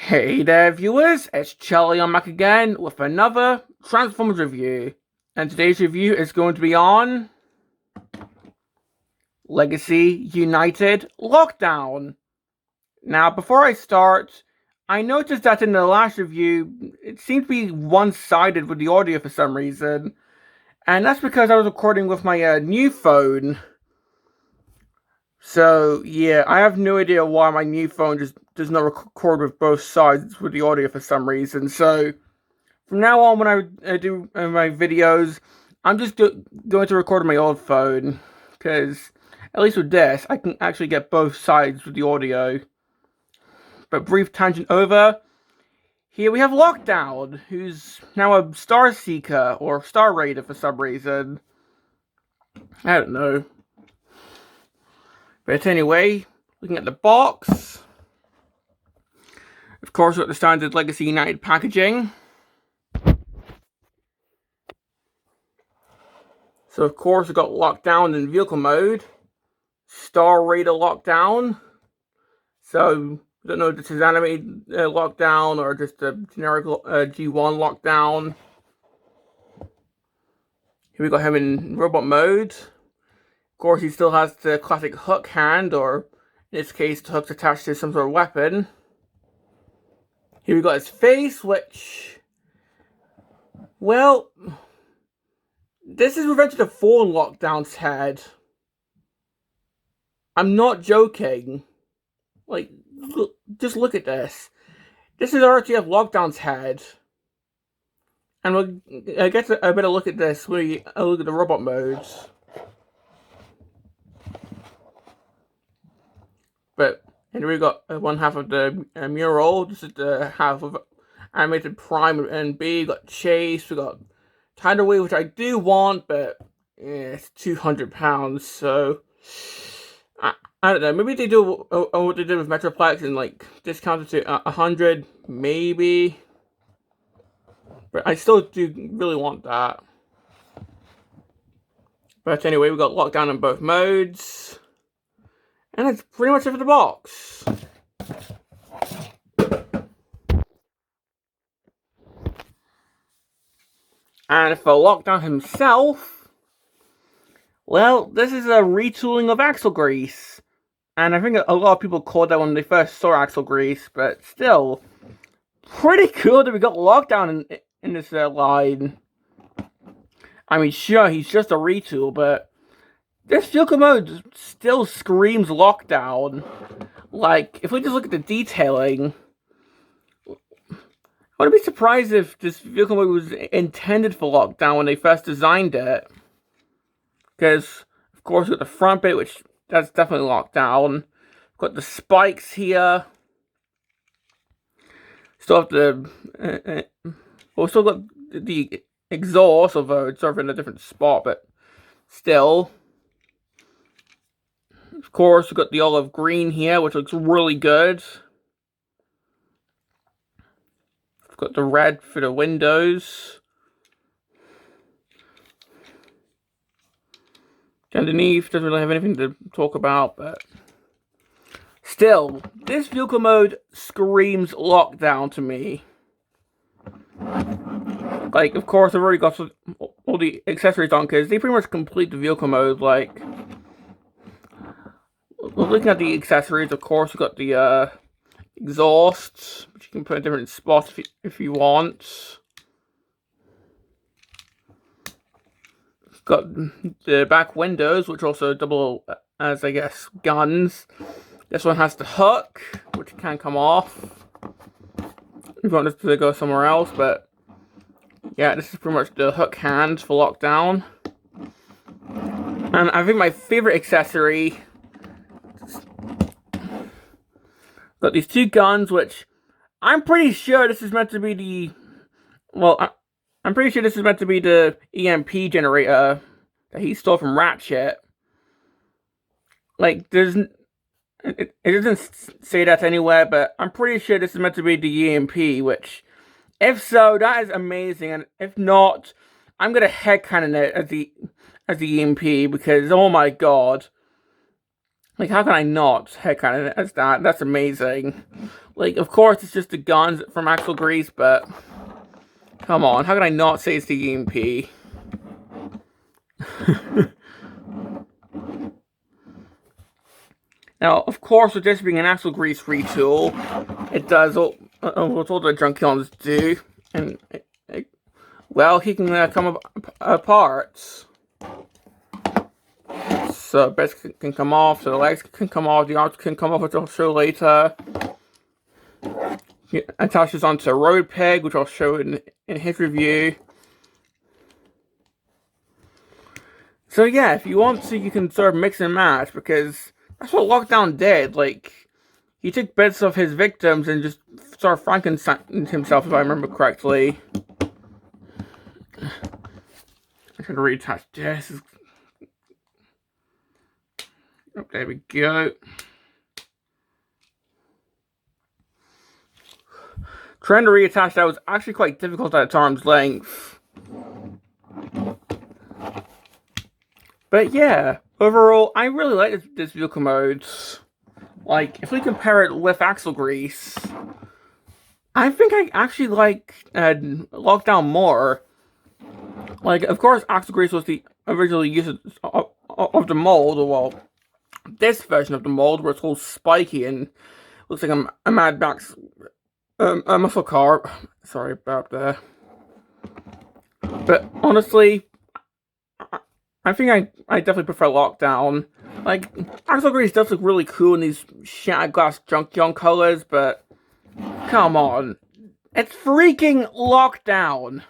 Hey there viewers, it's Charlie on back again with another Transformers review. And today's review is going to be on Legacy United Lockdown. Now before I start, I noticed that in the last review, it seemed to be one-sided with the audio for some reason. And that's because I was recording with my new phone. So yeah, I have no idea why my new phone just does not record with both sides with the audio for some reason. So from now on, when I do my videos, I'm just going to record on my old phone, because at least with this, I can actually get both sides with the audio. But brief tangent over. Here we have Lockdown, who's now a Star Seeker or Star Raider for some reason. I don't know. But anyway, looking at the box, of course, we've got the standard Legacy United packaging. So of course we've got Lockdown in vehicle mode, Star Raider Lockdown. So I don't know if this is animated Lockdown or just a generic G1 Lockdown. Here we got him in robot mode. Of course, he still has the classic hook hand, or in this case, the hook's attached to some sort of weapon. Here we got his face, which, well, this is Revenge of the Fallen Lockdown's head. I'm not joking. Like, just look at this. This is ROTF Lockdown's head. And I guess I better look at this when we look at the robot modes. But here we got one half of the mural. This is the half of Animated Prime and B. We got Chase. We got Tidal Wave, which I do want, but it's £200. So I don't know. Maybe they do what they did with Metroplex and like discount it to 100, maybe. But I still do really want that. But anyway, we got Lockdown in both modes. And that's pretty much it for the box. And for Lockdown himself, well, this is a retooling of Axle Grease. And I think a lot of people called that when they first saw Axle Grease, but still, pretty cool that we got Lockdown in this line. I mean, sure, he's just a retool, but this vehicle mode still screams Lockdown. Like, if we just look at the detailing, I wouldn't be surprised if this vehicle mode was intended for Lockdown when they first designed it. Because, of course, we've got the front bit, which that's definitely Lockdown. We've got the spikes here. Still have the... we still got the exhaust, although it's sort of in a different spot, but still. Of course, we've got the olive green here, which looks really good. We've got the red for the windows. Underneath, doesn't really have anything to talk about, but still, this vehicle mode screams Lockdown to me. Like, of course, I've already got all the accessories on, because they pretty much complete the vehicle mode. Like, looking at the accessories, of course, we've got the exhaust, which you can put in different spots if you want. We've got the back windows, which also double as, I guess, guns. This one has the hook, which can come off if you want this to go somewhere else, but yeah, this is pretty much the hook hand for Lockdown. And I think my favorite accessory, got these two guns, which I'm pretty sure this is meant to be the, well, I'm pretty sure this is meant to be the EMP generator that he stole from Ratchet. Like, it doesn't say that anywhere, but I'm pretty sure this is meant to be the EMP, which, if so, that is amazing, and if not, I'm gonna headcanon it as the EMP, because, oh my god. Like, how can I not? Heck, that's amazing. Like, of course, it's just the guns from axle grease, but come on, how can I not say it's the EMP? Now, of course, with this being an axle grease retool, it does what all the Junkions do, and well, he can come apart. So bits can come off, so the legs can come off, the arms can come off, which I'll show later. He attaches onto a road peg, which I'll show in his review. So yeah, if you want to, you can sort of mix and match, because that's what Lockdown did. Like, he took bits of his victims and just sort of Frankenstein himself, if I remember correctly. I should reattach this. Oh, there we go. Trying to reattach that was actually quite difficult at its arm's length. But yeah, overall, I really like this vehicle mode. Like, if we compare it with axle grease, I think I actually like Lockdown more. Like, of course, axle grease was the original use of the mold, well, this version of the mold where it's all spiky and looks like a Mad Max a muscle car. Sorry about that. But honestly, I think I definitely prefer Lockdown. Like, axle grease does look really cool in these shattered glass junkyard colors, but come on, it's freaking Lockdown.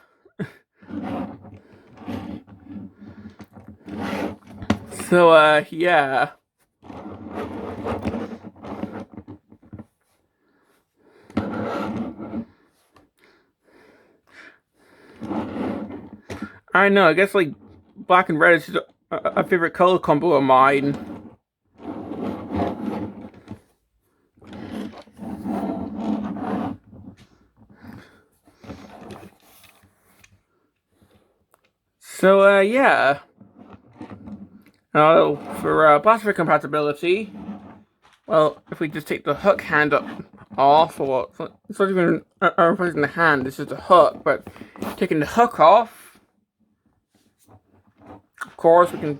So yeah. I know, I guess, like, black and red is just a favorite color combo of mine. So, yeah. For plastic compatibility, well, if we just take the hook hand off, or it's not even replacing the hand, it's just a hook, but taking the hook off, of course, we can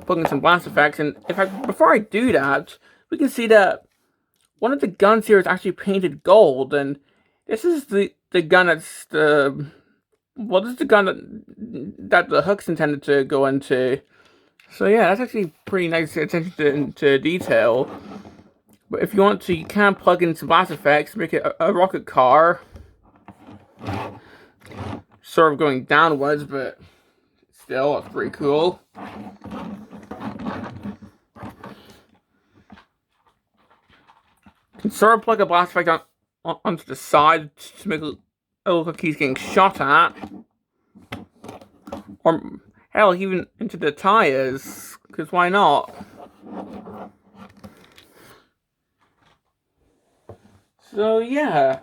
plug in some blast effects, and before I do that, we can see that one of the guns here is actually painted gold, and this is the gun that's the, well, this is the gun that the hook's intended to go into. So yeah, that's actually pretty nice attention to detail. But if you want to, you can plug in some blast effects, make it a rocket car. Sort of going downwards, but still, that's pretty cool. You can sort of plug a blast effect onto the side to make it look like he's getting shot at. Or hell, even into the tires, because why not? So yeah.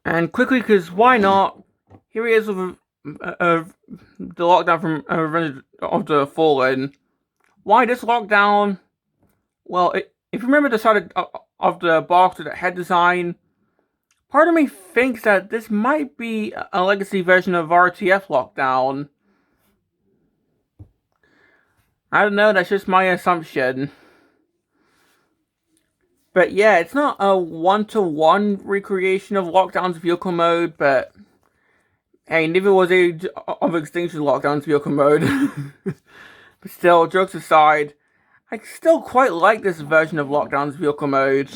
And quickly, because why not? Here he is with the Lockdown from Revenge of the Fallen. Why this Lockdown? Well, if you remember the side of the box with the head design, part of me thinks that this might be a legacy version of ROTF Lockdown. I don't know, that's just my assumption. But yeah, it's not a one-to-one recreation of Lockdown's vehicle mode, but hey, neither was Age of Extinction Lockdown's vehicle mode. But still, jokes aside, I still quite like this version of Lockdown's vehicle mode.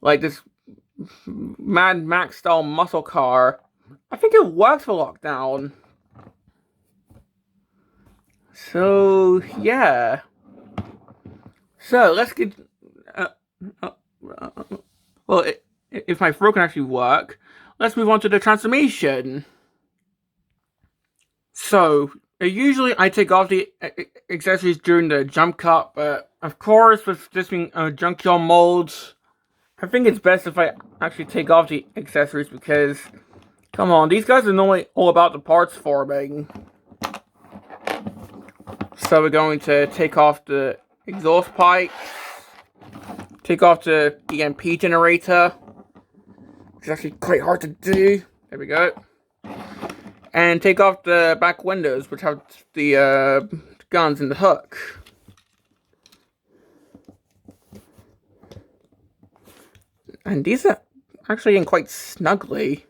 Like this Mad Max style muscle car. I think it works for Lockdown. So yeah. So let's get. Well, if my throat can actually work, let's move on to the transformation. So usually I take off the accessories during the jump cut, but of course with this being a junkyard mold, I think it's best if I actually take off the accessories, because, come on, these guys are normally all about the parts forming. So we're going to take off the exhaust pipe, take off the EMP generator, which is actually quite hard to do. There we go. And take off the back windows, which have the guns and the hook. And these are actually in quite snugly.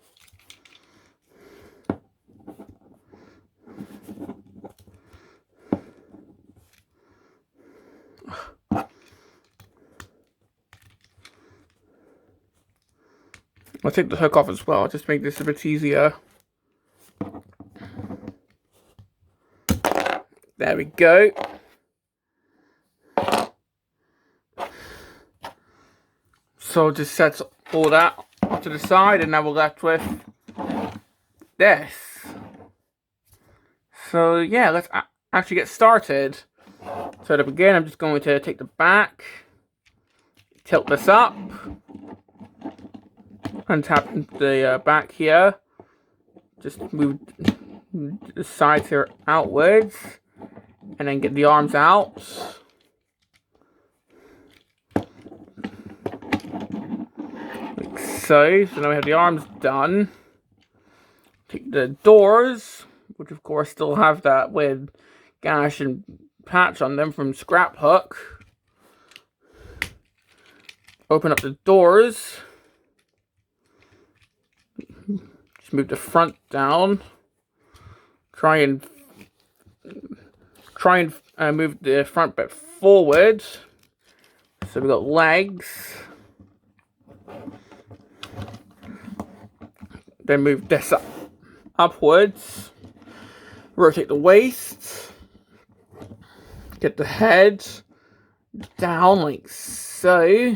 I'll take the hook off as well, just to make this a bit easier. There we go. So just sets all that off to the side, and now we're left with this. So yeah, let's actually get started. So to begin, I'm just going to take the back, tilt this up, untap the back here, just move the sides here outwards, and then get the arms out. Like so. So now we have the arms done. Take the doors, which of course still have that weird gash and patch on them from scrap hook. Open up the doors. Just move the front down. Try and move the front bit forward. So we've got legs. Then move this upwards. Rotate the waist. Get the head down like so.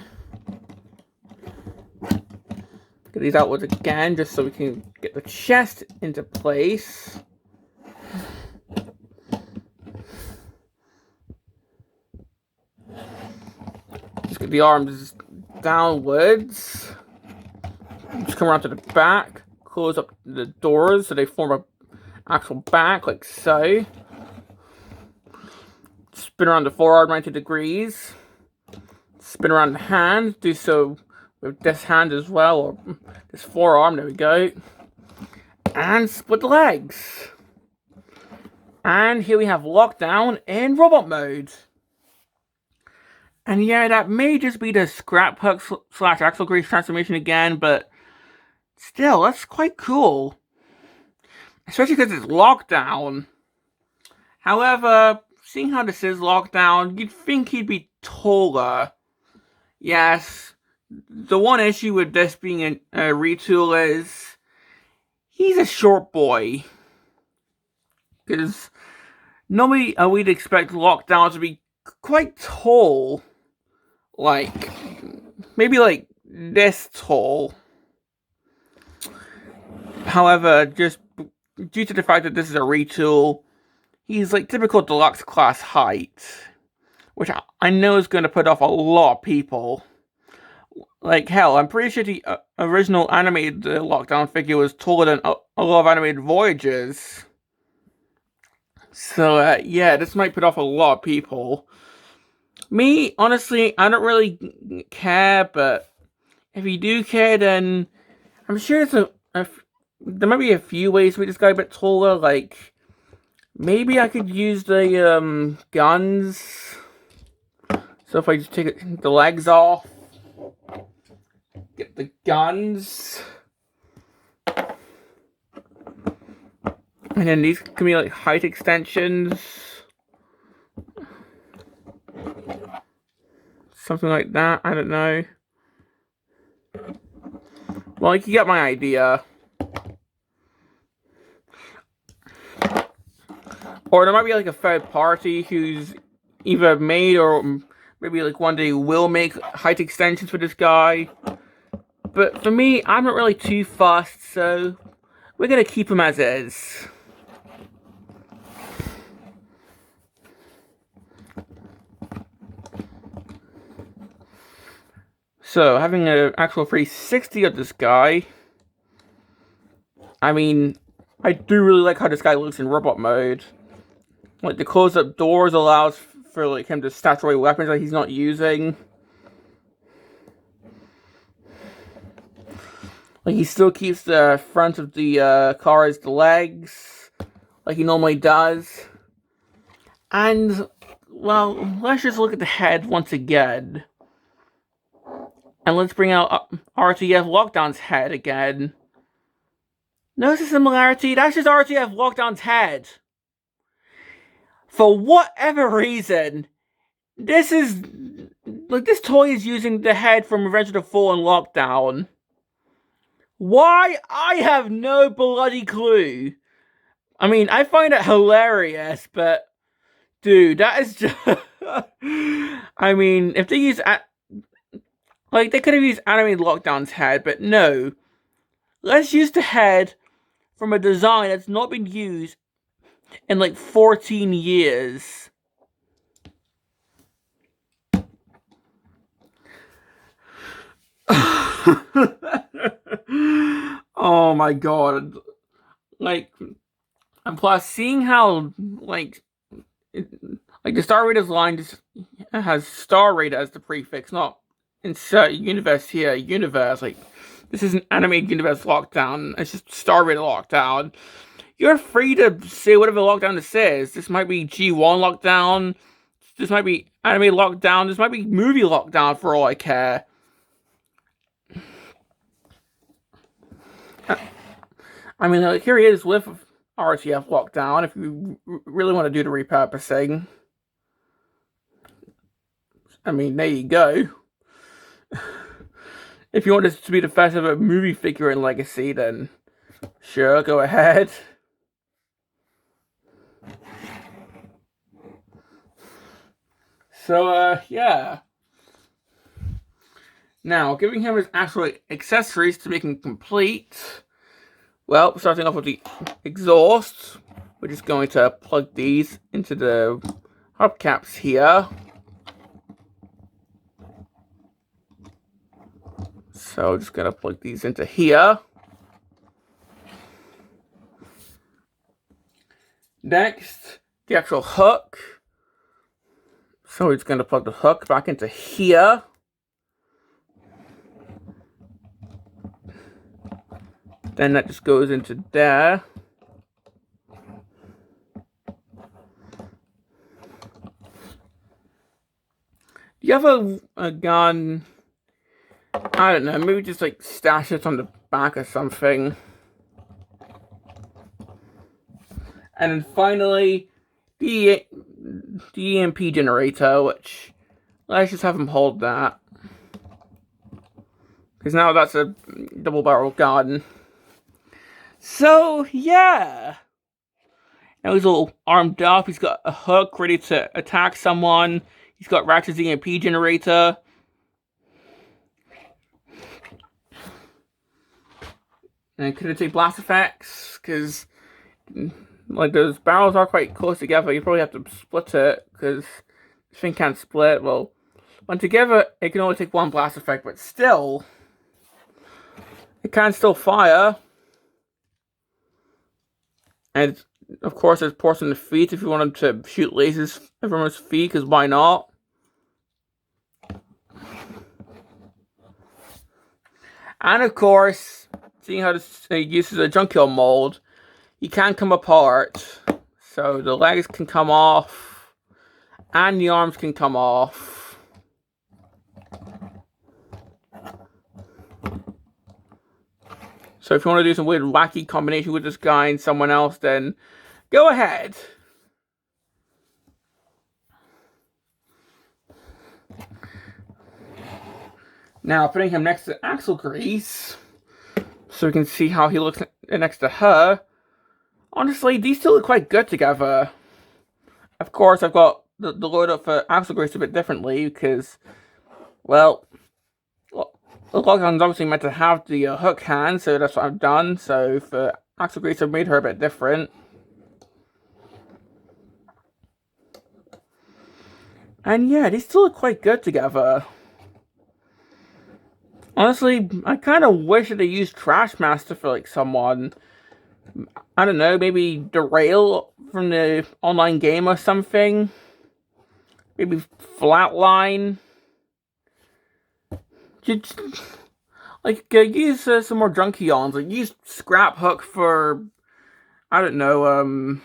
Get these outwards again, just so we can get the chest into place. Just get the arms downwards. Just come around to the back. Close up the doors so they form an actual back, like so. Spin around the forearm 90 degrees. Spin around the hand. Do so with this hand as well, or this forearm. There we go. And split the legs. And here we have Lockdown in robot mode. And yeah, that may just be the scrap hook / axle grease transformation again, but still, that's quite cool. Especially because it's Lockdown. However, seeing how this is Lockdown, you'd think he'd be taller. Yes, the one issue with this being a retool is he's a short boy. Because normally we'd expect Lockdown to be quite tall. Like, maybe like this tall. However, just due to the fact that this is a retool, he's like typical deluxe class height, which I know is going to put off a lot of people. Like hell, I'm pretty sure the original animated Lockdown figure was taller than a lot of animated Voyagers. So yeah, this might put off a lot of people. Me, honestly, I don't really care, but if you do care, then I'm sure there's there might be a few ways to make this guy a bit taller. Like, maybe I could use the guns. So if I just take the legs off, get the guns, and then these can be like height extensions. Something like that, I don't know. Well, you can get my idea. Or there might be like a third party who's either made or maybe like one day will make height extensions for this guy. But for me, I'm not really too fussed, so we're gonna keep him as is. So, having an actual 360 of this guy, I mean, I do really like how this guy looks in robot mode. Like, the close-up doors allows for, like, him to stash away weapons that he's not using. Like, he still keeps the front of the car as the legs, like he normally does. And, well, let's just look at the head once again. And let's bring out ROTF Lockdown's head again. Notice the similarity? That's just ROTF Lockdown's head. For whatever reason, this toy is using the head from Revenge of the Fallen Lockdown. Why? I have no bloody clue. I mean, I find it hilarious, but dude, that is just... I mean, if they use... Like, they could have used Animated Lockdown's head, but no. Let's use the head from a design that's not been used in, like, 14 years. Oh my god. Like, and plus, seeing how, like the Star Raiders line just has Star Raider as the prefix, not insert universe here, universe. Like, this is an animated universe lockdown. It's just Star Raider Lockdown. You're free to say whatever lockdown this is. This might be G1 Lockdown. This might be animated lockdown. This might be movie lockdown for all I care. I mean, like, here he is with ROTF Lockdown, if you really want to do the repurposing. I mean, there you go. If you want this to be the first ever movie figure in Legacy, then sure, go ahead. So, yeah. Now, giving him his actual accessories to make him complete. Well, starting off with the exhaust, we're just going to plug these into the hubcaps here. So, just going to plug these into here. Next, the actual hook. So, we're just going to plug the hook back into here. Then that just goes into there. Do you have a gun? I don't know, maybe just like stash it on the back or something. And then finally, the EMP generator, which let's just have him hold that. Because now that's a double barrel gun. So, yeah. Now he's all armed up. He's got a hook ready to attack someone. He's got Ratchet's EMP generator. And could it take blast effects? Because, like, those barrels are quite close together. You probably have to split it. Because this thing can't split. Well, when together, it can only take one blast effect. But still, it can still fire. And, of course, there's ports on the feet if you want him to shoot lasers from his feet, because why not? And, of course, seeing how this uses a junk kill mold, he can come apart. So the legs can come off, and the arms can come off. So if you want to do some weird wacky combination with this guy and someone else, then go ahead. Now, putting him next to Axel Grease, so we can see how he looks next to her. Honestly, these two look quite good together. Of course, I've got the load up for Axel Grease a bit differently, because, well, the Lockdown's obviously meant to have the hook hand, so that's what I've done. So for Axel Grease, I've made her a bit different. And yeah, these two look quite good together. Honestly, I kind of wish that they used Trash Master for, like, someone. I don't know, maybe derail from the online game or something. Maybe flatline. Just like use some more Junkions. Like use Scrap Hook for, I don't know.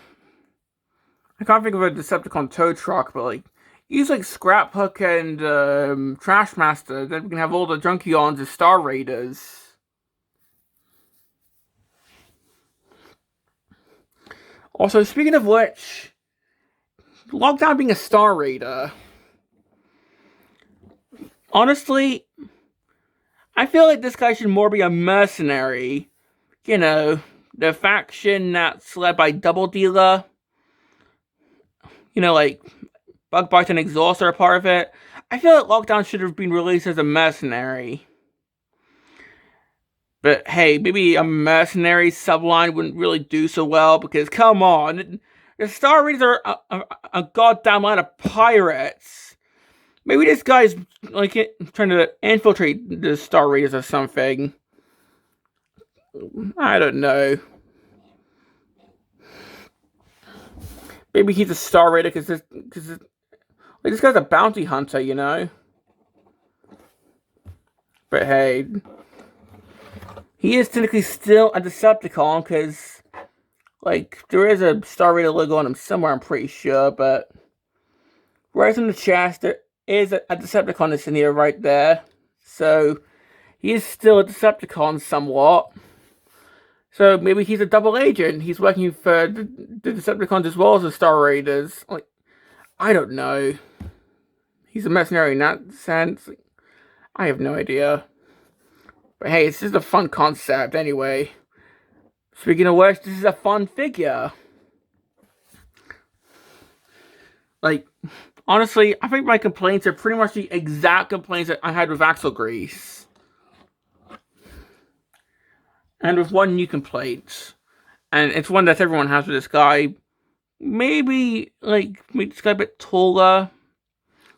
I can't think of a Decepticon tow truck, but like use like Scrap Hook and Trashmaster. Then we can have all the Junkions as Star Raiders. Also, speaking of which, Lockdown being a Star Raider. Honestly, I feel like this guy should more be a mercenary. You know, the faction that's led by Double Dealer. You know, like Bug Bite and Exhaust are a part of it. I feel like Lockdown should have been released as a mercenary. But hey, maybe a mercenary subline wouldn't really do so well, because come on, the Star Raiders are a goddamn line of pirates. Maybe this guy's like trying to infiltrate the Star Raiders or something. I don't know. Maybe he's a Star Raider because this guy's a bounty hunter, you know. But hey, he is technically still a Decepticon because, like, there is a Star Raider logo on him somewhere, I'm pretty sure, but right in the chest, there is a Decepticon that's in here right there. So, he is still a Decepticon somewhat. So, maybe he's a double agent. He's working for the Decepticons as well as the Star Raiders. Like, I don't know. He's a mercenary in that sense. I have no idea. But hey, it's just a fun concept anyway. Speaking of which, this is a fun figure. Like, honestly, I think my complaints are pretty much the exact complaints that I had with Axle Grease. And with one new complaint. And it's one that everyone has with this guy. Maybe, like, make this guy a bit taller.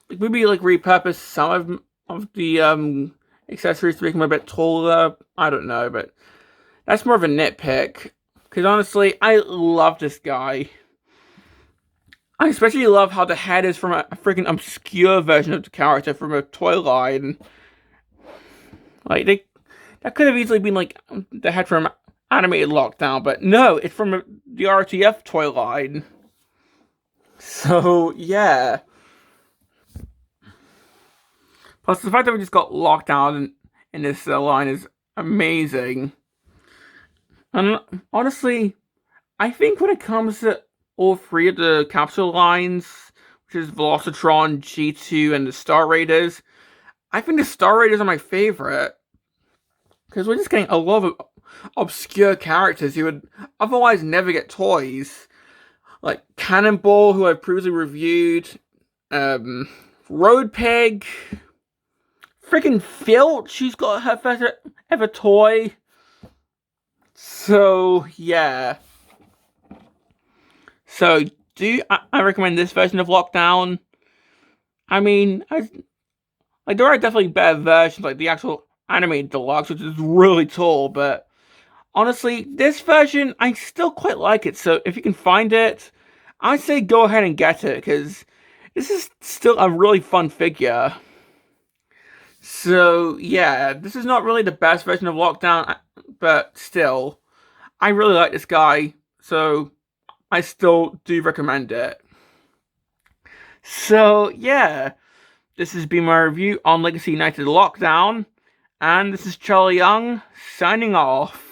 Like, maybe, like, repurpose some of the, accessories to make him a bit taller. I don't know, but that's more of a nitpick. Because honestly, I love this guy. I especially love how the head is from a freaking obscure version of the character from a toy line. Like, that could have easily been, like, the head from Animated Lockdown, but no, it's from the ROTF toy line. So, yeah. Plus, the fact that we just got Lockdown in this line is amazing. And honestly, I think when it comes to all three of the capsule lines, which is Velocitron, G2, and the Star Raiders, I think the Star Raiders are my favorite. Because we're just getting a lot of obscure characters who would otherwise never get toys. Like Cannonball, who I've previously reviewed, Road Pig, freaking Filch, she's got her first ever toy. So, yeah. So, I recommend this version of Lockdown? I mean, like, there are definitely better versions, like the actual Animated Deluxe, which is really tall, but honestly, this version, I still quite like it, so if you can find it, I'd say go ahead and get it, because this is still a really fun figure. So, yeah, this is not really the best version of Lockdown, but still, I really like this guy, so I still do recommend it. So, yeah, this has been my review on Legacy United Lockdown, and this is Charlie Young, signing off.